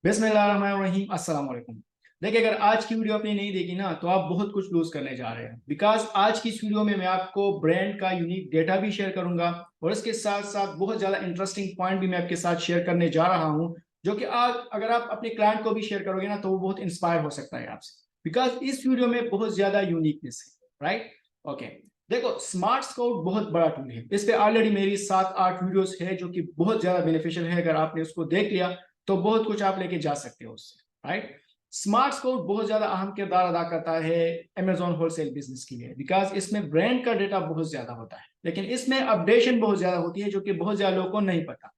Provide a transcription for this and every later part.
बिस्मिल्लाहिर्रहमानिर्रहीम अस्सलाम वालेकुम। देखिए, अगर आज की वीडियो आपने नहीं देखी ना तो आप बहुत कुछ लूज करने जा रहे हैं। बिकॉज आज की इस वीडियो में मैं आपको ब्रांड का यूनिक डेटा भी शेयर करूंगा और इसके साथ साथ बहुत ज्यादा इंटरेस्टिंग पॉइंट भी मैं आपके साथ शेयर करने जा रहा हूं, जो कि आज अगर आप अपने क्लाइंट को भी शेयर करोगे ना तो वो बहुत इंस्पायर हो सकता है आपसे। बिकॉज इस वीडियो में बहुत ज्यादा यूनिकनेस है, राइट? ओके। देखो, स्मार्ट स्काउट बहुत बड़ा टूल है। इस पे ऑलरेडी मेरी 7-8 वीडियोस है जो कि बहुत ज्यादा बेनिफिशियल है। अगर आपने उसको देख लिया तो बहुत कुछ आप लेके जा सकते हो उससे, राइट? स्मार्ट स्कोर बहुत ज्यादा अहम किरदार अदा करता है अमेजॉन होलसेल बिजनेस के लिए। बिकॉज इसमें ब्रांड का डेटा बहुत ज्यादा होता है, लेकिन इसमें अपडेशन बहुत ज्यादा होती है जो कि बहुत ज्यादा लोगों को नहीं पता।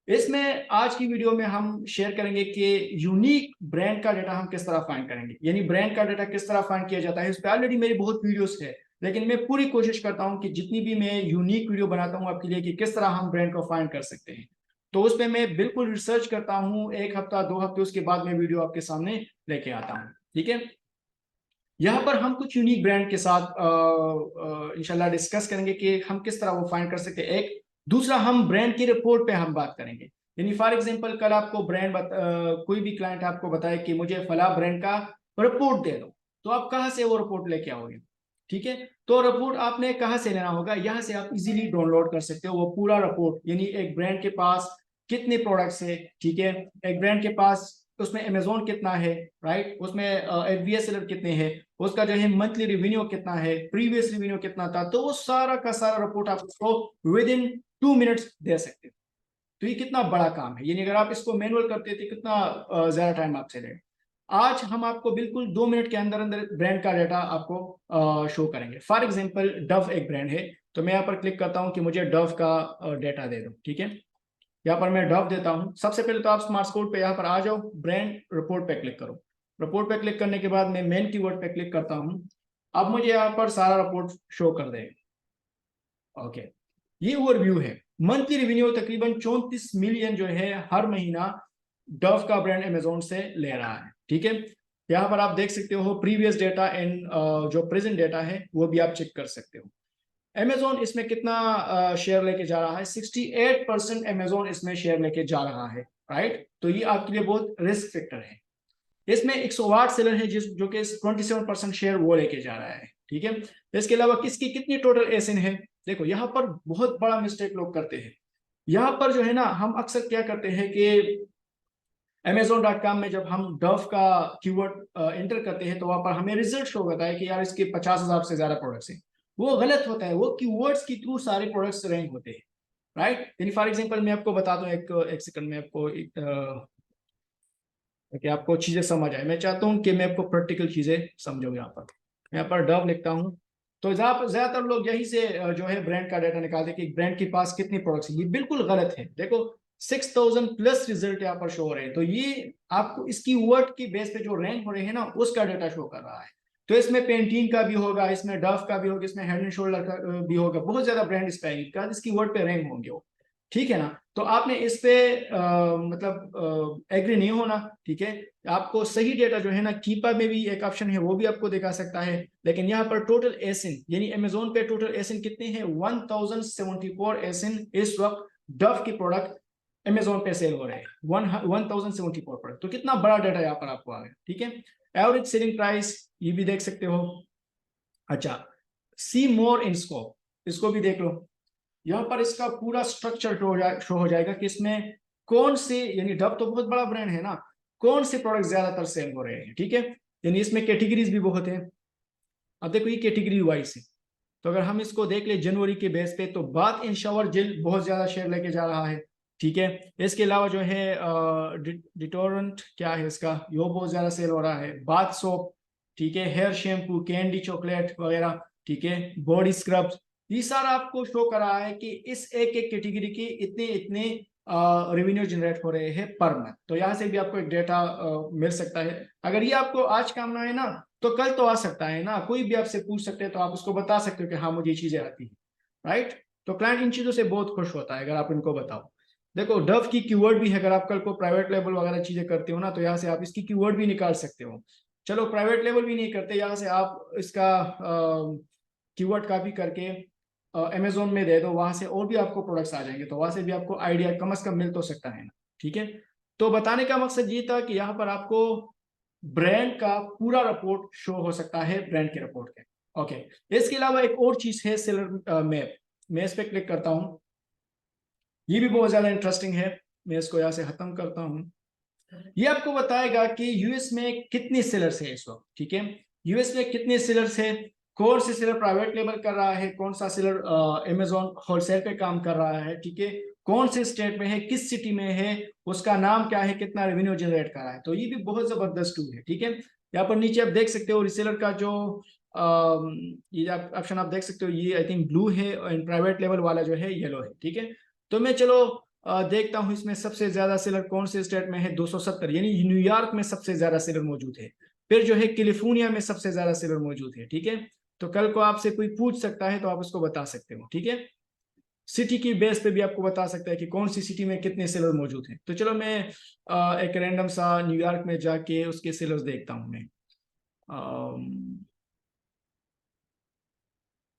इसमें आज की वीडियो में हम शेयर करेंगे कि यूनिक ब्रांड का डेटा हम किस तरह फाइंड करेंगे, यानी ब्रांड का डेटा किस तरह फाइंड किया जाता है। उस पर ऑलरेडी मेरी बहुत वीडियोस है, लेकिन मैं पूरी कोशिश करता हूं कि जितनी भी मैं यूनिक वीडियो बनाता हूं आपके लिए कि किस तरह हम ब्रांड को फाइंड कर सकते हैं, तो उस पर मैं बिल्कुल रिसर्च करता हूं। 1 हफ्ता 2 हफ्ते उसके बाद मैं वीडियो आपके सामने लेके आता हूँ, ठीक है? यहाँ पर हम कुछ यूनिक ब्रांड के साथ इंशाल्लाह डिस्कस करेंगे कि हम किस तरह वो फाइंड कर सकते हैं। एक दूसरा, हम ब्रांड की रिपोर्ट पे हम बात करेंगे। यानी फॉर एग्जांपल, कल आपको कोई भी क्लाइंट आपको बताए कि मुझे फला ब्रांड का रिपोर्ट दे दो, तो आप कहाँ से वो रिपोर्ट लेके आओगे? ठीक है, तो रिपोर्ट आपने कहाँ से लेना होगा? यहाँ से आप इजीली डाउनलोड कर सकते हो वो पूरा रिपोर्ट। यानी एक ब्रांड के पास कितने प्रोडक्ट्स है, ठीक है, एक ब्रांड के पास उसमें अमेजोन कितना है, राइट, उसमें एफबीएस सेलर कितने हैं, उसका जो है मंथली रिवेन्यू कितना है, प्रीवियस रिवेन्यू कितना था, तो वो सारा का सारा रिपोर्ट आप उसको विद इन 2 मिनट्स दे सकते हो। तो ये कितना बड़ा काम है। यानी अगर आप इसको मैनुअल करते थे कितना ज्यादा टाइम आपसे लेगा। आज हम आपको बिल्कुल 2 मिनट के अंदर अंदर ब्रांड का डाटा आपको शो करेंगे। फॉर एग्जांपल, डव एक ब्रांड है, तो मैं यहाँ पर क्लिक करता हूँ कि मुझे डव का डेटा दे दो, ठीक है। यहाँ पर मैं डव देता हूँ। सबसे पहले तो आप स्मार्ट स्कोर पे यहाँ पर आ जाओ, ब्रांड रिपोर्ट पे क्लिक करो। रिपोर्ट पे क्लिक करने के बाद मैं मेन कीवर्ड पे क्लिक करता हूँ। अब मुझे यहाँ पर सारा रिपोर्ट शो कर देगा। ओके, ये ओवरव्यू है। मंथली रेवेन्यू तकरीबन 34 मिलियन जो है हर महीना डव का ब्रांड अमेजोन से ले रहा है, ठीक है। यहाँ पर आप देख सकते हो प्रीवियस डेटा एंड जो प्रेजेंट डेटा है वो भी आप चेक कर सकते हो। अमेजोन इसमें कितना शेयर लेके जा रहा है? 68% अमेजोन इसमें शेयर लेके जा रहा है, राइट। तो ये आपके लिए बहुत रिस्क फैक्टर है। इसमें 108 सेलर है जिस जो कि 27% शेयर वो लेके जा रहा है, ठीक है। इसके अलावा किसकी कितनी टोटल एसिन है? देखो, यहाँ पर बहुत बड़ा मिस्टेक लोग करते हैं। यहाँ पर जो है ना, हम अक्सर क्या करते हैं कि Amazon.com में जब हम डव का कीवर्ड एंटर करते हैं तो वहां पर हमें रिजल्ट शो होता है कि यार इसके 50,000 से ज्यादा प्रोडक्ट्स हैं। वो गलत होता है। वो कीवर्ड्स के थ्रू सारे प्रोडक्ट्स रैंक होते हैं, राइट। यानी फॉर एग्जांपल मैं आपको बता दूं, एक एक सेकंड में आपको कि आपको चीजें समझ आए। मैं चाहता हूँ कि मैं आपको प्रैक्टिकल चीजें समझाऊँ। यहाँ पर डव लिखता हूँ, तो ज्यादातर लोग यही से जो है ब्रांड का डाटा निकालते हैं कि ब्रांड के पास कितने प्रोडक्ट्स हैं। ये बिल्कुल गलत है। देखो, 6,000 प्लस रिजल्ट यहाँ पर शो हो रहे हैं, तो ये आपको इसकी वर्ड की बेस पे जो रैंक हो रहे हैं ना उसका डाटा शो कर रहा है। तो इसमें पेंटीन का भी होगा, इसमें डव का भी होगा, इसमें हेड एंड शोल्डर का भी होगा। बहुत ज्यादा ब्रांड इस पे आएंगे, इसकी वर्ड पे रैंक होंगे वो, ठीक है ना। तो आपने इस पे मतलब एग्री नहीं होना, ठीक है। आपको सही डेटा जो है ना, कीपा में भी एक ऑप्शन है वो भी आपको दिखा सकता है। लेकिन यहाँ पर टोटल एसिन, यानी अमेजोन पे टोटल एसिन कितने हैं? 1074 एसिन इस वक्त डव की प्रोडक्ट अमेजोन पे सेल हो रहे हैं। 1074 प्रोडक्ट, तो कितना बड़ा डाटा यहाँ पर आपको आ गया, ठीक है। एवरेज सेलिंग प्राइस ये भी देख सकते हो। अच्छा, सी मोर इन स्कोप, इसको भी देख लो। यहाँ पर इसका पूरा स्ट्रक्चर शो हो जाएगा कि इसमें कौन से, यानी डव तो बहुत बड़ा ब्रांड है ना, कौन से प्रोडक्ट ज्यादातर सेल हो रहे हैं, ठीक है। यानी इसमें कैटेगरीज भी बहुत है। अब देखो, ये कैटेगरी वाइज है। तो अगर हम इसको देख ले जनवरी के बेस पे, तो बाथ इन शावर जेल बहुत ज्यादा शेयर लेके जा रहा है, ठीक है। इसके अलावा जो है डिटोरेंट क्या है इसका, यो बहुत ज्यादा सेल हो रहा है। बाथ सोप, ठीक है, हेयर शैम्पू, कैंडी, चॉकलेट वगैरह, ठीक है, बॉडी स्क्रब्स, ये सारा आपको शो कर रहा है कि इस एक एक कैटेगरी के इतने इतने रेवेन्यू जनरेट हो रहे हैं पर मंथ। तो यहाँ से भी आपको एक डेटा मिल सकता है। अगर ये आपको आज काम ना है ना, तो कल तो आ सकता है ना। कोई भी आपसे पूछ सकते हैं तो आप उसको बता सकते हो कि हाँ मुझे ये चीजें आती है, राइट। तो क्लाइंट इन चीजों से बहुत खुश होता है अगर आप इनको बताओ। देखो, डव की कीवर्ड भी है। अगर आप कल को प्राइवेट लेवल वगैरह चीजें करते हो ना, तो यहाँ से आप इसकी कीवर्ड भी निकाल सकते हो। चलो, प्राइवेट लेवल भी नहीं करते, यहाँ से आप इसका कीवर्ड कॉपी करके अमेजोन में दे दो, वहां से और भी आपको प्रोडक्ट्स आ जाएंगे, तो वहां से भी आपको आइडिया कम से कम मिल तो सकता है ना, ठीक है। तो बताने का मकसद ये था कि यहाँ पर आपको ब्रांड का पूरा रिपोर्ट शो हो सकता है ब्रांड के रिपोर्ट के। ओके, इसके अलावा एक और चीज है सेलर मैप। मैं इस पर क्लिक करता हूँ, ये भी बहुत ज्यादा इंटरेस्टिंग है। मैं इसको यहाँ से खत्म करता हूँ। ये आपको बताएगा कि यूएस में कितने सेलर्स है इस वक्त, ठीक है। यूएस में कितने सेलर्स है, कौन से सेलर प्राइवेट लेबल कर रहा है, कौन सा सेलर अमेजोन होलसेल पे काम कर रहा है, ठीक है, कौन से स्टेट में है, किस सिटी में है, उसका नाम क्या है, कितना रेवेन्यू जनरेट कर रहा है। तो ये भी बहुत जबरदस्त टूल है, ठीक है। यहाँ पर नीचे आप देख सकते हो रिसेलर का जो ये ऑप्शन आप देख सकते हो, ये आई थिंक ब्लू है एंड प्राइवेट लेवल वाला जो है येलो है, ठीक है। तो मैं चलो देखता हूं इसमें सबसे ज्यादा सेलर कौन से स्टेट में है, 270, यानी न्यूयॉर्क में सबसे ज्यादा सेलर मौजूद है। फिर जो है कैलिफोर्निया में सबसे ज्यादा सेलर मौजूद है, ठीक है। तो कल को आपसे कोई पूछ सकता है तो आप उसको बता सकते हो, ठीक है। सिटी की बेस पे भी आपको बता सकता है कि कौन सी सिटी में कितने सेलर मौजूद हैं। तो चलो मैं एक रैंडम सा न्यूयॉर्क में जाके उसके सेलर्स देखता हूँ मैं।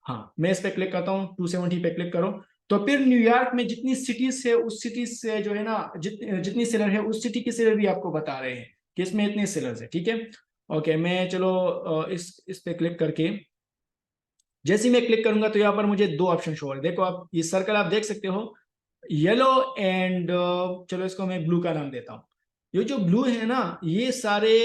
हाँ, मैं इस पे क्लिक करता हूँ, 270 पे क्लिक करो। तो फिर न्यूयॉर्क में जितनी सिटीज है उस सिटीज से जो है ना जितनी सेलर है उस सिटी के सेलर भी आपको बता रहे हैं कि इसमें इतने सेलर्स है, ठीक है। ओके, मैं चलो इस पे क्लिक करके जैसे ही मैं क्लिक करूंगा तो यहाँ पर मुझे दो ऑप्शन शो हो रहे हैं। देखो आप ये सर्कल आप देख सकते हो, येलो एंड चलो इसको मैं ब्लू का नाम देता हूँ। ये जो ब्लू है ना ये सारे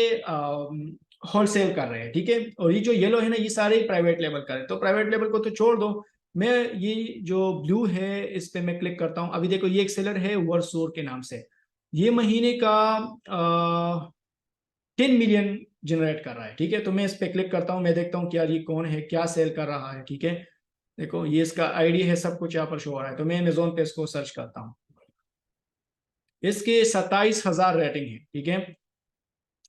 होलसेल कर रहे हैं, ठीक है। और ये जो येलो है ना ये सारे प्राइवेट लेवल कर रहे हैं। तो प्राइवेट लेवल को तो छोड़ दो, मैं ये जो ब्लू है इस पे मैं क्लिक करता हूँ। अभी देखो ये एक सेलर है वर्सोर के नाम से, ये महीने का 10 मिलियन जनरेट कर रहा है, ठीक है। तो मैं इस पे क्लिक करता हूँ, मैं देखता हूँ कि यार ये कौन है, क्या सेल कर रहा है, ठीक है। देखो ये इसका आईडी है, सब कुछ यहाँ पर शो हो रहा है। तो मैं अमेजोन पे इसको सर्च करता हूँ, इसके 27,000 रेटिंग है, ठीक है।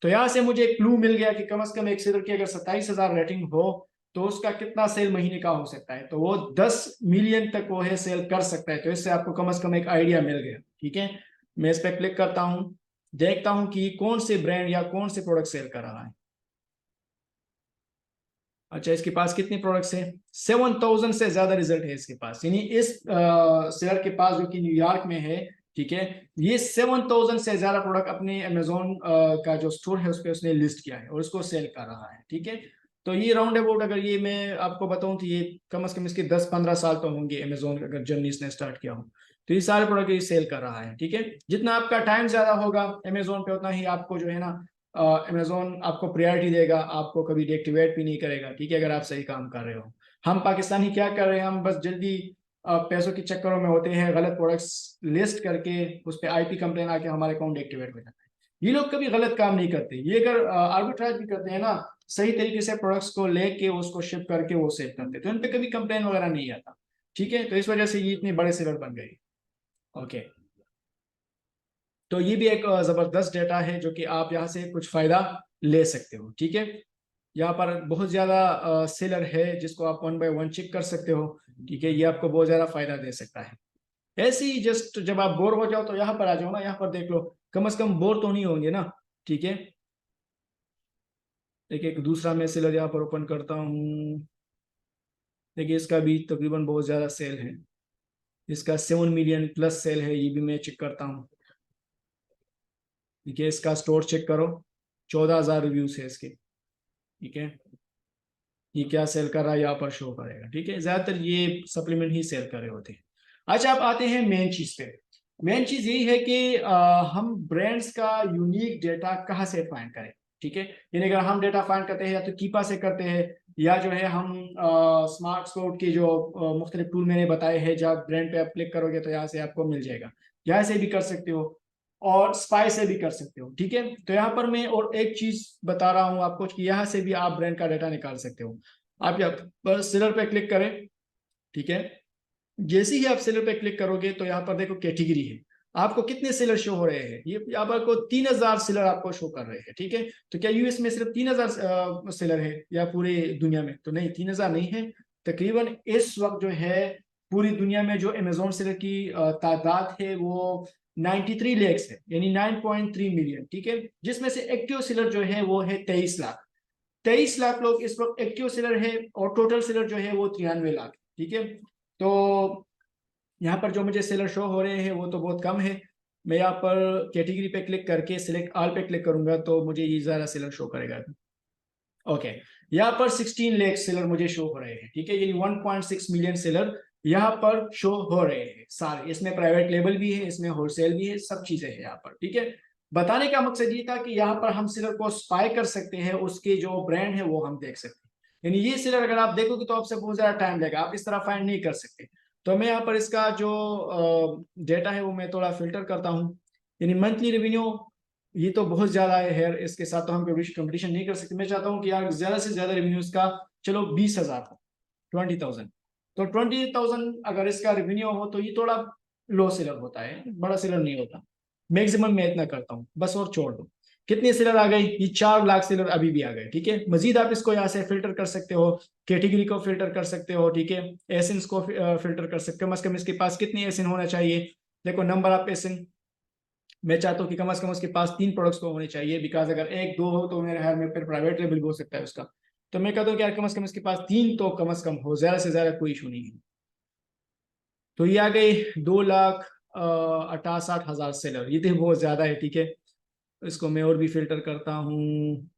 तो यहाँ से मुझे एक क्लू मिल गया कि कम से कम एक सेलर की अगर 27,000 रेटिंग हो तो उसका कितना सेल महीने का हो सकता है। तो वो 10 मिलियन तक वो है सेल कर सकता है। तो इससे आपको कम से कम एक आइडिया मिल गया, ठीक है। मैं इस पर क्लिक करता हूँ, देखता हूँ कि कौन से ब्रांड या कौन से प्रोडक्ट सेल कर रहा है। अच्छा, इसके पास कितने प्रोडक्ट्स हैं, 7,000 से ज्यादा रिजल्ट है इसके पास। यानी इस सेलर के पास जो कि न्यूयॉर्क में है, ठीक है, ये 7,000 से ज्यादा प्रोडक्ट अपने अमेजोन का जो स्टोर है उस पर उसने लिस्ट किया है और उसको सेल कर रहा है, ठीक है। तो ये राउंड अबाउट अगर ये मैं आपको बताऊं तो ये कम से कम इसके 10-15 साल तो होंगे अमेजोन अगर जर्नी इसने स्टार्ट किया हो। तो ये सारे प्रोडक्ट ये सेल कर रहा है, ठीक है। जितना आपका टाइम ज्यादा होगा अमेजोन पे उतना ही आपको जो है ना अमेजोन आपको प्रायोरिटी देगा, आपको कभी डीएक्टिवेट भी नहीं करेगा, ठीक है, अगर आप सही काम कर रहे हो। हम पाकिस्तानी क्या कर रहे हैं, हम बस जल्दी पैसों के चक्करों में होते हैं, गलत प्रोडक्ट्स लिस्ट करके उस पर आईपी कंप्लेन आके हमारे अकाउंट एक्टिवेट हो जाता है। ये लोग कभी गलत काम नहीं करते, ये अगर आर्बिट्राज भी करते हैं ना सही तरीके से प्रोडक्ट्स को लेके उसको शिप करके वो सेल करते तो इन पे कभी कंप्लेन वगैरह नहीं आता, ठीक है। तो इस वजह से ये इतने बड़े सेलर बन गए। ओके, तो ये भी एक जबरदस्त डेटा है जो कि आप यहाँ से कुछ फायदा ले सकते हो, ठीक है। यहाँ पर बहुत ज्यादा सेलर है जिसको आप 1 बाय 1 चेक कर सकते हो, ठीक है। ये आपको बहुत ज्यादा फायदा दे सकता है। ऐसे ही जस्ट जब आप बोर हो जाओ तो यहाँ पर आ जाओ ना, यहाँ पर देख लो, कम से कम बोर तो नहीं होंगे ना, ठीक है। देखिए एक दूसरा मैं सेलर यहाँ पर ओपन करता हूँ, देखिए इसका भी तकरीबन बहुत ज्यादा सेल है, इसका 7 मिलियन प्लस सेल है, ये भी मैं चेक करता हूँ। ठीक है, इसका स्टोर चेक करो, 14,000 रिव्यूज है इसके, ठीक है। ये क्या सेल कर रहा है यहाँ पर शो करेगा, ठीक है। ज्यादातर ये सप्लीमेंट ही सेल कर रहे होते हैं। अच्छा, आप आते हैं मेन चीज पे। मेन चीज यही है कि हम ब्रांड्स का यूनिक डेटा कहाँ से फाइंड करें, ठीक है। यानी अगर हम डेटा फाइंड करते हैं या तो कीपा से करते हैं या जो है हम स्मार्ट स्कोर के जो मुख्तलिफ टूल मैंने बताए हैं, जब ब्रांड पे आप क्लिक करोगे तो यहाँ से आपको मिल जाएगा, यहाँ से भी कर सकते हो और स्पाई से भी कर सकते हो, ठीक है। तो यहाँ पर मैं और एक चीज बता रहा हूँ आपको कि यहाँ से भी आप ब्रांड का डाटा निकाल सकते हो। आप यहाँ पर सेलर पे क्लिक करें, ठीक है। जैसे ही आप सेलर पे क्लिक करोगे तो यहाँ पर देखो कैटेगरी है, आपको कितने सेलर शो हो रहे हैं, ये यहाँ पर को 3,000 सेलर आपको शो कर रहे हैं, ठीक है। तो क्या यूएस में सिर्फ 3,000 सेलर है या पूरी दुनिया में, तो नहीं, 3,000 नहीं है। तकरीबन इस वक्त जो है पूरी दुनिया में जो अमेजोन सेलर की तादाद है वो 93 लैक्स है, यानी 9.3 मिलियन, ठीक है। जिसमें से एक्टिव सेलर जो है वो है 23 लाख। 23 लाख लोग इस वक्त एक्टिव सेलर है और टोटल सेलर जो है वो 93 लाख, ठीक है। तो यहाँ पर जो मुझे सेलर शो हो रहे हैं वो तो बहुत कम है, मैं यहाँ पर कैटेगरी पे क्लिक करके सिलेक्ट ऑल पे क्लिक करूंगा तो मुझे ये ज़्यादा सेलर शो करेगा। ओके, यहाँ पर 16 लाख सेलर मुझे शो हो रहे हैं, ठीक है, यानी 1.6 मिलियन सेलर यहाँ पर शो हो रहे हैं सारे। इसमें प्राइवेट लेबल भी है, इसमें होलसेल भी है, सब चीजें हैं यहाँ पर, ठीक है। बताने का मकसद ये था कि यहाँ पर हम सेलर को स्पाई कर सकते हैं, उसके जो ब्रांड है वो हम देख सकते हैं। यानी ये सेलर अगर आप देखोगे तो आपसे बहुत ज्यादा टाइम लगेगा, आप इस तरह फाइंड नहीं कर सकते। तो मैं यहाँ पर इसका जो डेटा है वो मैं थोड़ा फिल्टर करता हूँ। यानी मंथली रेवेन्यू ये तो बहुत ज्यादा है, इसके साथ तो हम कंपटीशन नहीं कर सकते। मैं चाहता हूँ कि यार ज्यादा से ज्यादा रेवेन्यू इसका चलो 20,000 हो, 20,000। तो 20,000 अगर इसका रेवेन्यू हो तो ये थोड़ा लो सेलर होता है, बड़ा सेलर नहीं होता। मैक्सिमम मैं इतना करता हूँ बस, और छोड़ दो। कितने सेलर आ गए? ये 4 लाख सेलर अभी भी आ गए, ठीक है। मजीद आप इसको यहाँ से फिल्टर कर सकते हो, कैटेगरी को फिल्टर कर सकते हो, ठीक है। एसिन को फिल्टर कर सकते हो, कम से कम इसके पास कितनी एसिन होना चाहिए। देखो नंबर ऑफ एसिन, मैं चाहता हूँ कि कम से कम उसके पास 3 प्रोडक्ट्स को होने चाहिए, बिकॉज अगर 1 2 हो तो मेरे ख्याल में फिर प्राइवेट लेबल भी हो सकता है उसका। तो मैं कहता हूँ कि यार कम से कम इसके पास 3 तो कम से कम हो, ज्यादा से ज्यादा कोई इशू नहीं है। तो ये आ गई 2,68,000 सेलर, ये तो बहुत ज्यादा है, ठीक है। इसको मैं और भी फिल्टर करता हूँ।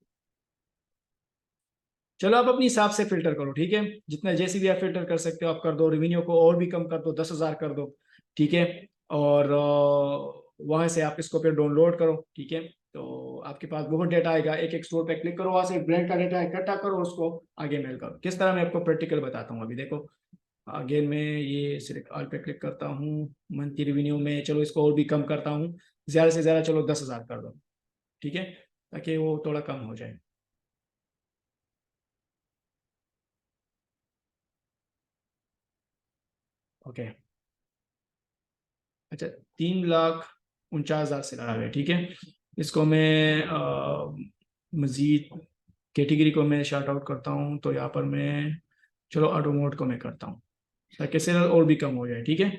चलो आप अपने हिसाब से फिल्टर करो, ठीक है। जितना जैसे भी आप फिल्टर कर सकते हो आप कर दो, रेवेन्यू को और भी कम कर दो, 10,000 कर दो, ठीक है। और वहां से आप इसको फिर डाउनलोड करो, ठीक है। तो आपके पास बहुत डेटा आएगा, एक एक स्टोर पे क्लिक करो, वहां से ब्रांड का डेटा इकट्ठा करो, उसको आगे मेल करो। किस तरह मैं आपको प्रैक्टिकल बताता हूँ अभी देखो। आगे मैं ये सिलेक्ट ऑल पे क्लिक करता हूँ, मंथली रेवेन्यू में चलो इसको और भी कम करता हूँ, ज्यादा से ज्यादा चलो 10,000 कर दो, ठीक है, ताकि वो थोड़ा कम हो जाए। ओके, अच्छा, 3,49,000 से लगा हुआ है, ठीक है। इसको मैं मजीद कैटेगरी को मैं शार्ट आउट करता हूँ, तो यहाँ पर मैं चलो ऑटोमोड को मैं करता हूँ ताकि सेलर और भी कम हो जाए, ठीक है।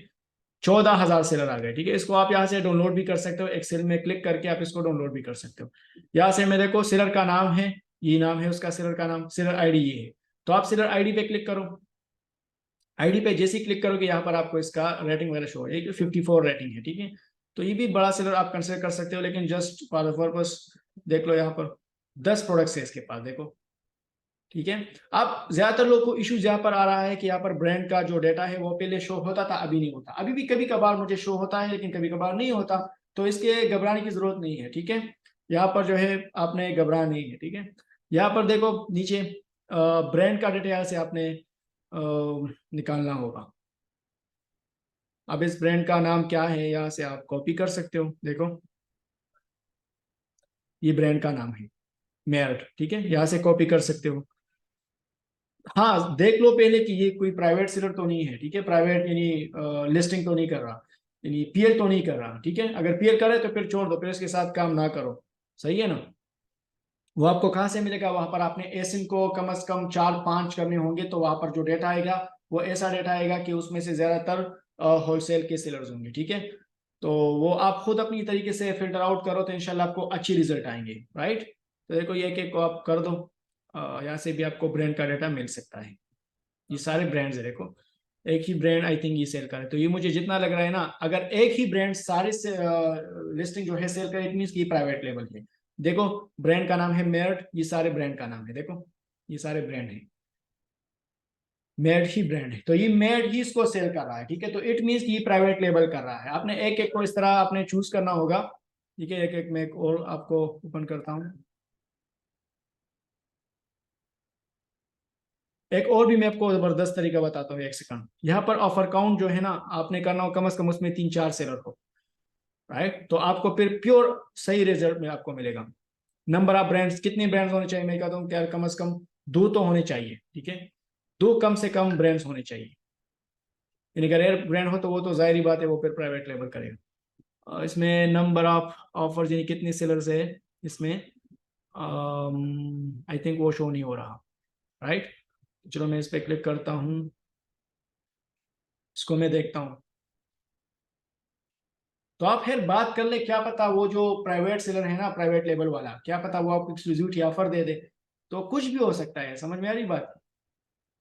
14,000 सेलर आ गए, ठीक है। इसको आप यहाँ से डाउनलोड भी कर सकते हो, एक्सेल में क्लिक करके आप इसको डाउनलोड भी कर सकते हो। यहाँ से मेरे को सेलर का नाम है, ये नाम है उसका, सेलर का नाम, सेलर आईडी ये है। तो आप सेलर आईडी पे क्लिक करो। आईडी पे जैसे ही क्लिक करोगे यहाँ पर आपको इसका रेटिंग वगैरह शो है, 54 रेटिंग है, ठीक है। तो ये भी बड़ा सेलर आप कंसिडर कर सकते हो, लेकिन जस्ट फॉर द पर्पस देख लो यहाँ पर 10 प्रोडक्ट्स है इसके पास, देखो, ठीक है। अब ज्यादातर लोग को इशू यहाँ पर आ रहा है कि यहाँ पर ब्रांड का जो डेटा है वो पहले शो होता था, अभी नहीं होता। अभी भी कभी कभार मुझे शो होता है लेकिन कभी कभार नहीं होता। तो इसके घबराने की जरूरत नहीं है, ठीक है। यहाँ पर जो है आपने घबराना नहीं है, ठीक है। यहाँ पर देखो नीचे ब्रांड का डेटा यहाँ से आपने निकालना होगा। अब इस ब्रांड का नाम क्या है यहाँ से आप कॉपी कर सकते हो, देखो ये ब्रांड का नाम है मेरिट, ठीक है, यहाँ से कॉपी कर सकते हो। हाँ देख लो पहले कि ये कोई प्राइवेट सेलर तो नहीं है, ठीक है, प्राइवेट यानी लिस्टिंग तो नहीं कर रहा, यानी पीएल तो नहीं कर रहा, ठीक है। अगर पीएल करे तो फिर छोड़ दो, फिर इसके साथ काम ना करो, सही है ना। वो आपको कहाँ से मिलेगा? वहां पर आपने एसिन को कम से कम 4 5 करने होंगे, तो वहां पर जो डेटा आएगा वो ऐसा डेटा आएगा कि उसमें से ज्यादातर होलसेल के सेलर्स होंगे, ठीक है। तो वो आप खुद अपनी तरीके से फिल्टर आउट करो तो इंशाल्लाह आपको अच्छी रिजल्ट आएंगे, राइट। तो देखो ये एक एक को आप कर दो, यहाँ से भी आपको ब्रांड का डेटा मिल सकता है। ये सारे ब्रांड्स है देखो, एक ही ब्रांड आई थिंक ये सेल करे, तो ये मुझे जितना लग रहा है ना, अगर एक ही ब्रांड सारे से लिस्टिंग जो है सेल करे, इट मीन की प्राइवेट लेवल है। देखो ब्रांड का नाम है मेरिट, ये सारे ब्रांड का नाम है, देखो ये सारे ब्रांड है, मेड ही ब्रांड है, तो ये मेड ही इसको सेल कर रहा है, ठीक है। तो इट मीन्स ये प्राइवेट लेबल कर रहा है। आपने एक एक को इस तरह आपने चूज करना होगा, ठीक है। एक एक मैं एक और आपको ओपन करता हूँ। एक और भी मैं आपको जबरदस्त तरीका बताता हूँ, एक सेकंड। यहाँ पर ऑफर काउंट जो है ना, आपने करना हो कम से कम उसमें 3 4 सेलर हो, राइट। तो आपको फिर प्योर सही रिजल्ट में आपको मिलेगा। नंबर ऑफ ब्रांड्स, कितने ब्रांड्स होने चाहिए? मैं कहता हूँ क्या, कम से कम 2 तो होने चाहिए, ठीक है। 2 कम से कम ब्रांड्स होने चाहिए। यानी अगर रेयर ब्रांड हो तो वो तो जाहिर ही बात है वो फिर प्राइवेट लेबल करेगा। इसमें नंबर ऑफ ऑफर्स यानी कितने सेलर्स है इसमें, आई थिंक वो शो नहीं हो रहा, राइट। चलो मैं इस पर क्लिक करता हूँ, इसको मैं देखता हूँ। तो आप फिर बात कर ले, क्या पता वो जो प्राइवेट सेलर है ना, प्राइवेट लेबल वाला, क्या पता वो आपको एक्सक्लूसिविटी ऑफर दे दे। तो कुछ भी हो सकता है, समझ में आ रही बात।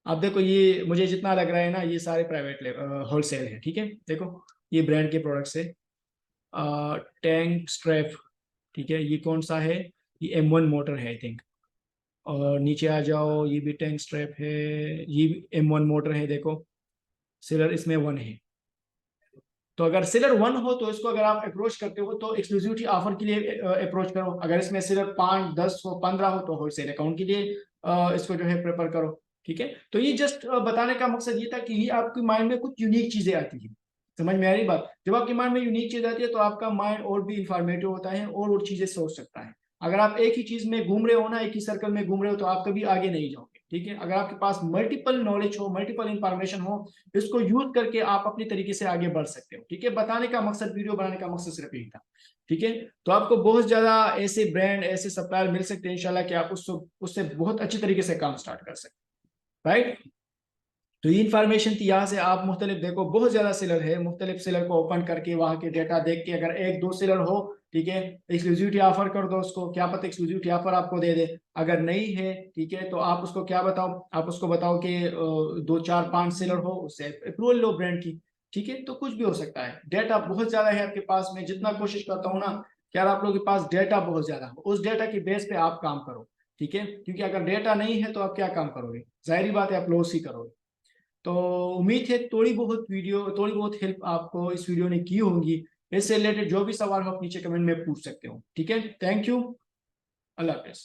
आप देखो ये मुझे जितना लग रहा है ना, ये सारे प्राइवेट होलसेल है, ठीक है। देखो ये ब्रांड के प्रोडक्ट्स है, टैंक स्ट्रैप, ठीक है, ये कौन सा है, ये M1 मोटर है आई थिंक। और नीचे आ जाओ, ये भी टैंक स्ट्रैप है, ये भी M1 मोटर है, देखो सेलर इसमें 1 है। तो अगर सेलर 1 हो तो इसको अगर आप अप्रोच करते हो तो एक्सक्लूसिविटी ऑफर के लिए अप्रोच करो। अगर इसमें सेलर 5, 10 हो, 15 हो तो होलसेल अकाउंट के लिए इसको जो है प्रेफर करो। ठीक है, तो ये जस्ट बताने का मकसद ये था कि ये आपके माइंड में कुछ यूनिक चीजें आती हैं। समझ में आ रही बात? जब आपके माइंड में यूनिक चीज आती है तो आपका माइंड और भी इंफॉर्मेटिव होता है और चीजें सोच सकता है। अगर आप एक ही चीज में घूम रहे हो ना, एक ही सर्कल में घूम रहे हो, तो आप कभी आगे नहीं जाओगे। ठीक है, अगर आपके पास मल्टीपल नॉलेज हो, मल्टीपल इंफॉर्मेशन हो, इसको यूज करके आप अपनी तरीके से आगे बढ़ सकते हो। ठीक है, बताने का मकसद, वीडियो बनाने का मकसद सिर्फ यही था। ठीक है, तो आपको बहुत ज्यादा ऐसे ब्रांड, ऐसे सप्लायर मिल सकते हैं इंशाल्लाह कि आप उससे बहुत अच्छी तरीके से काम स्टार्ट कर सकते हैं। राइट, तो ये इन्फॉर्मेशन थी। यहाँ से आप मुख्तलिफ, देखो बहुत ज्यादा सेलर है, मुख्तलिफ सेलर को ओपन करके वहां के डेटा देख के अगर एक दो सेलर हो, ठीक है, एक्सक्लूसिविटी ऑफर कर दो उसको, क्या पता एक्सक्लूसिविटी ऑफर आपको दे दे। अगर नहीं है, ठीक है, तो आप उसको क्या बताओ, आप उसको बताओ कि 2, 4, 5 सेलर हो, उससे अप्रूवल लो ब्रांड की। ठीक है, तो कुछ भी हो सकता है। डेटा बहुत ज्यादा है आपके पास में, जितना कोशिश करता हूँ ना कि यार आप लोगों के पास डेटा बहुत ज्यादा हो, उस डेटा की बेस पे आप काम करो। ठीक है, क्योंकि अगर डेटा नहीं है तो आप क्या काम करोगे, जाहिर बात है आप लॉस ही करोगे। तो उम्मीद है थोड़ी बहुत हेल्प आपको इस वीडियो ने की होगी। इससे रिलेटेड जो भी सवाल हो आप नीचे कमेंट में पूछ सकते हो। ठीक है, थैंक यू, अल्लाह हाफिज।